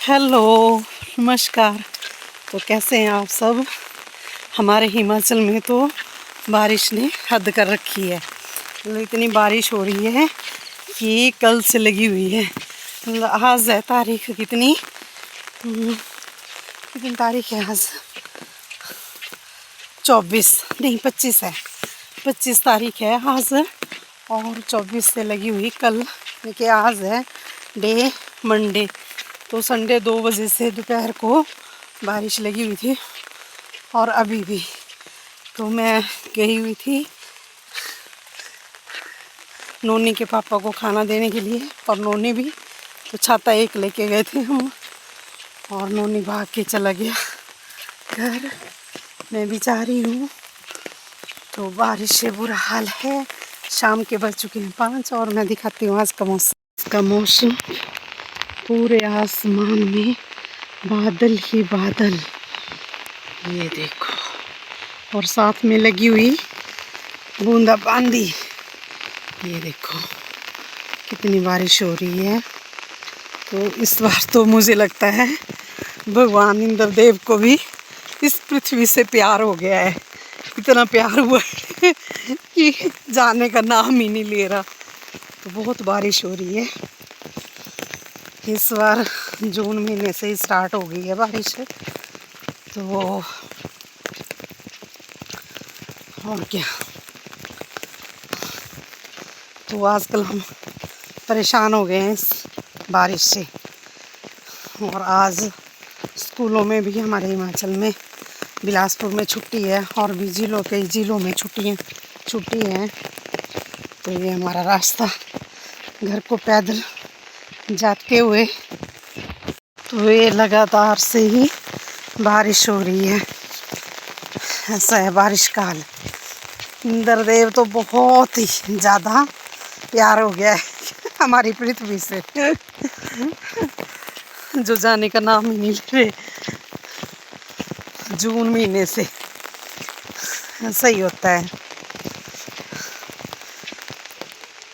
Hello, नमस्कार। तो कैसे हैं आप सब। हमारे हिमाचल में तो बारिश ने हद कर रखी है। मतलब इतनी बारिश हो रही है कि कल से लगी हुई है। मतलब आज है तारीख कितनी कितनी तारीख है आज 24 नहीं 25 है। 25 तारीख है आज और 24 से लगी हुई कल देखिए आज है डे मंडे। तो संडे 2 बजे से दोपहर को बारिश लगी हुई थी और अभी भी। तो मैं गई हुई थी नोनी के पापा को खाना देने के लिए और नोनी भी। तो छाता एक लेके गए थे हम और नोनी भाग के चला गया घर। मैं भी जा रही हूँ। तो बारिश से बुरा हाल है। शाम के बज चुके हैं 5 और मैं दिखाती हूँ आज का मौसम। इसका मौसम पूरे आसमान में बादल ही बादल, ये देखो। और साथ में लगी हुई बूंदाबांदी, ये देखो कितनी बारिश हो रही है। तो इस बार तो मुझे लगता है भगवान इंद्रदेव को भी इस पृथ्वी से प्यार हो गया है। इतना प्यार हुआ है कि जाने का नाम ही नहीं ले रहा। तो बहुत बारिश हो रही है इस बार। जून महीने से ही स्टार्ट हो गई है बारिश। तो और क्या। तो आजकल हम परेशान हो गए हैं इस बारिश से। और आज स्कूलों में भी हमारे हिमाचल में बिलासपुर में छुट्टी है और भी कई जिलों में छुट्टी है। तो ये हमारा रास्ता घर को पैदल जाते हुए। तो ये लगातार से ही बारिश हो रही है। ऐसा है बारिश का हाल। इंद्रदेव तो बहुत ही ज़्यादा प्यार हो गया है हमारी पृथ्वी से जो जाने का नाम ही नहीं ले रहे। जून महीने से ऐसा ही होता है।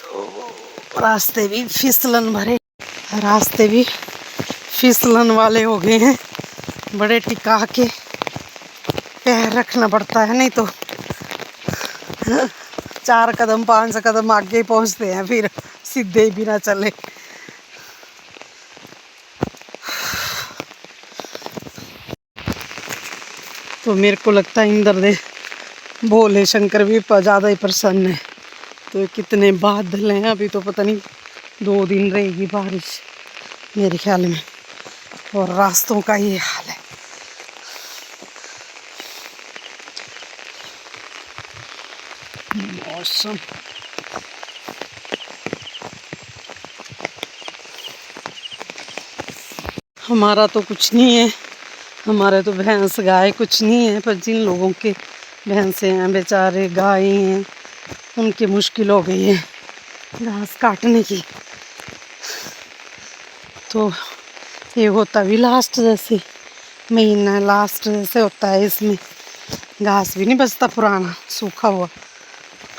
तो रास्ते भी फिसलन वाले हो गए हैं। बड़े टिका के पैर रखना पड़ता है, नहीं तो 4 कदम 5 कदम आगे पहुंचते हैं फिर सीधे भी ना चले। तो मेरे को लगता है इंद्रदेव भोले शंकर भी ज़्यादा ही प्रसन्न है। तो कितने बादल हैं। अभी तो पता नहीं 2 दिन रहेगी बारिश मेरे ख्याल में। और रास्तों का ये हाल है। मौसम हमारा तो कुछ नहीं है। हमारे तो भैंस गाय कुछ नहीं है। पर जिन लोगों के भैंसे हैं बेचारे गाय हैं उनकी मुश्किल हो गई है घास काटने की। तो ये होता भी लास्ट जैसे महीना लास्ट जैसे होता है। इसमें घास भी नहीं बचता, पुराना सूखा हुआ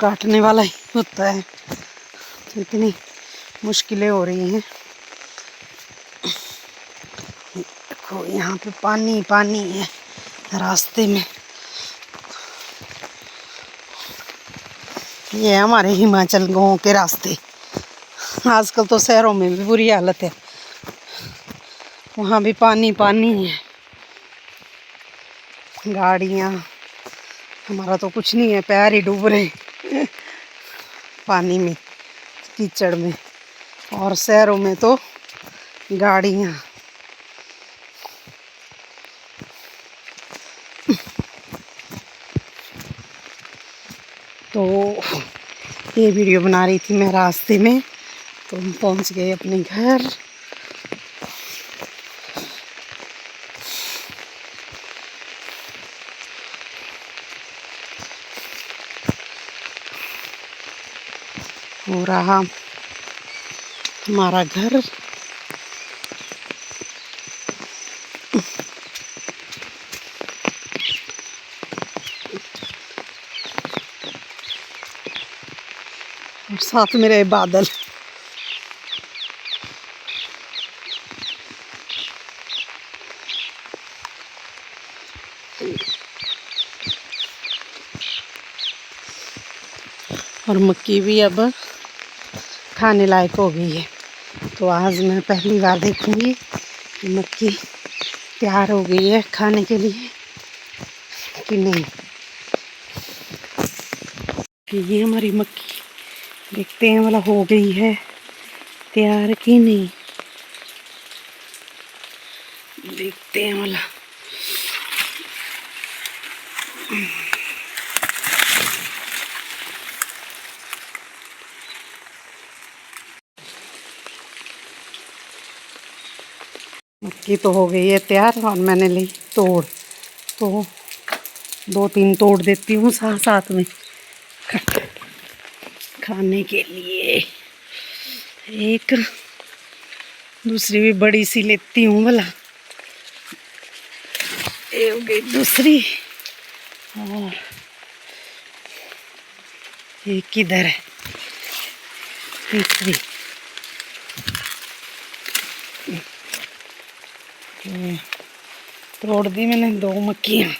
काटने वाला ही होता है। तो इतनी मुश्किलें हो रही हैं। देखो यहाँ पे पानी पानी है रास्ते में। ये हमारे हिमाचल गाँव के रास्ते। आजकल तो शहरों में भी बुरी हालत है, वहाँ भी पानी पानी है, गाड़ियाँ। हमारा तो कुछ नहीं है, पैर ही डूब रहे पानी में, कीचड़ में। और शहरों में तो गाड़ियाँ। तो ये वीडियो बना रही थी मैं रास्ते में। तो हम पहुंच गए अपने घर। हो रहा हमारा घर। और साथ में रहे बादल। और मक्की भी अब खाने लायक हो गई है। तो आज मैं पहली बार देखूंगी कि मक्की तैयार हो गई है खाने के लिए कि नहीं। ये हमारी मक्की देखते हैं वाला हो गई है तैयार कि नहीं, देखते हैं वाला। मक्की तो हो गई है तैयार और मैंने ली तोड़। तो 2-3 तोड़ देती हूँ साथ साथ में खाने के लिए। एक दूसरी भी बड़ी सी लेती हूँ भला। ये हो गई दूसरी और एक किधर है तीसरी। तोड़ दी मैंने 2 मक्खियाँ।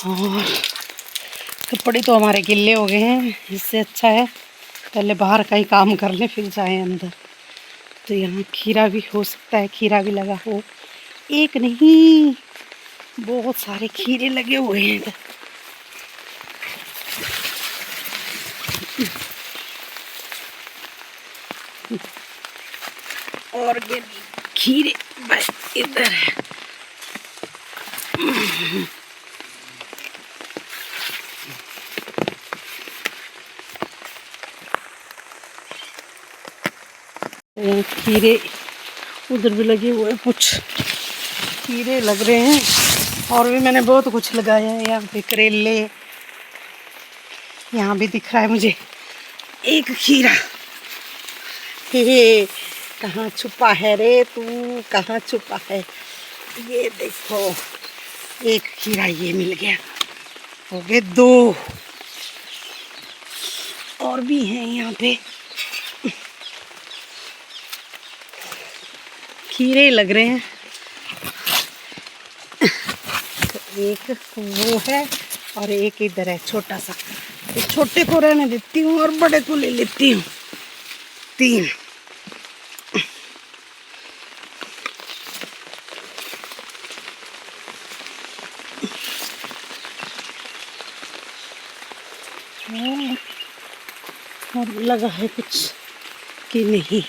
और कपड़े तो हमारे गिल्ले हो गए हैं, इससे अच्छा है पहले बाहर का ही काम कर ले फिर जाए अंदर। तो यहाँ खीरा भी हो सकता है, खीरा भी लगा हो। एक नहीं बहुत सारे खीरे लगे हुए हैं इधर। और ये खीरे बस इधर है। खीरे उधर भी लगे हुए, कुछ खीरे लग रहे हैं। और भी मैंने बहुत कुछ लगाया है यहाँ पे, करेले। यहाँ भी दिख रहा है मुझे एक खीरा। हे कहाँ छुपा है रे तू, कहाँ छुपा है? ये देखो एक खीरा ये मिल गया, हो गए 2 और भी हैं यहाँ पे। खीरे लग रहे हैं। एक वो है और एक इधर है छोटा सा। तो छोटे को रहने देती हूँ और बड़े को ले लेती हूँ 3। और लगा है कुछ कि नहीं।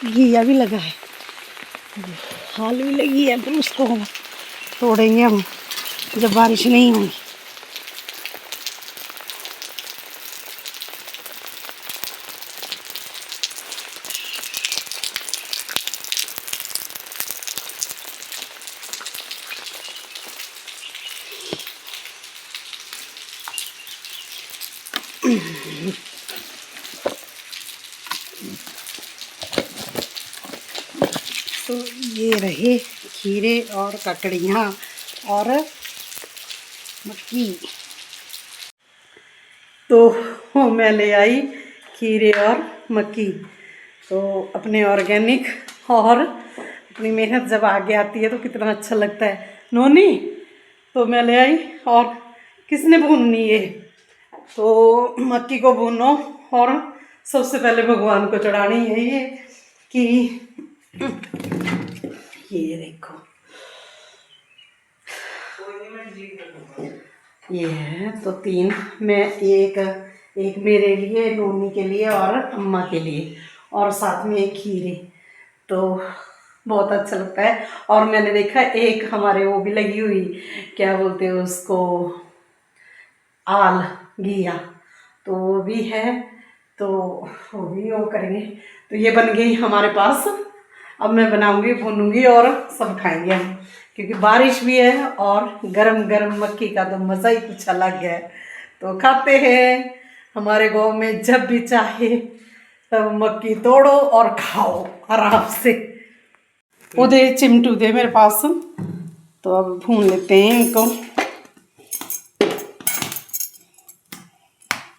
घिया भी लगा है, हाल भी लगी है, पर उसको तोड़ेंगे हम जब बारिश नहीं होगी। तो ये रहे खीरे और ककड़ियाँ और मक्की। तो मैं ले आई खीरे और मक्की। तो अपने ऑर्गेनिक और अपनी मेहनत जब आगे आती है तो कितना अच्छा लगता है। नोनी तो मैं ले आई। और किसने भूननी है? तो मक्की को भूनो और सबसे पहले भगवान को चढ़ानी है ये कि ये देखो ये है। तो 3 मैं एक मेरे लिए, नोनी के लिए और अम्मा के लिए, और साथ में एक खीरे। तो बहुत अच्छा लगता है। और मैंने देखा एक हमारे वो भी लगी हुई, क्या बोलते हैं उसको, आल घिया, तो वो भी है। तो वो भी वो करेंगे। तो ये बन गई हमारे पास। अब मैं बनाऊंगी, भूनूंगी और सब खाएंगे हम, क्योंकि बारिश भी है और गरम गरम मक्की का तो मज़ा ही कुछ अलग है। तो खाते हैं। हमारे गांव में जब भी चाहे तब मक्की तोड़ो और खाओ आराम से। वो दे चिमटू दे मेरे पास। तो अब भून लेते हैं इनको।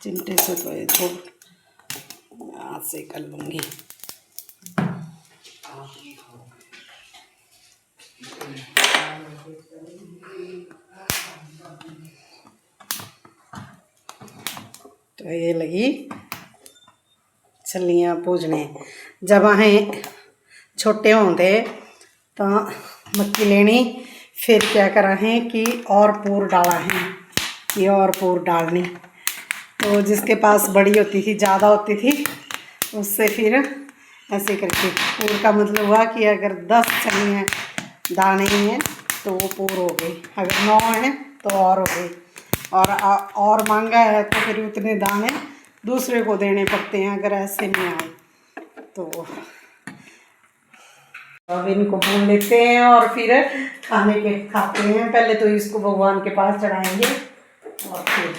चिमटे से तो ये तो हाथ से कर लूँगी। तो ये लगी छलियाँ पूजने। जब असें छोटे होंदे तो मक्की लेनी, फिर क्या करा है कि और पूर डाला है, ये और पूर डालनी। तो जिसके पास बड़ी होती थी, ज़्यादा होती थी, उससे फिर ऐसे करके पूर का मतलब हुआ कि अगर 10 छलियाँ दाने हैं तो वो पूर हो गई, अगर 9 हैं तो और हो गई, और मांगा है तो फिर उतने दाने दूसरे को देने पड़ते हैं अगर ऐसे नहीं आए तो। अब इनको भून लेते हैं और फिर खाते हैं। पहले तो इसको भगवान के पास चढ़ाएंगे और फिर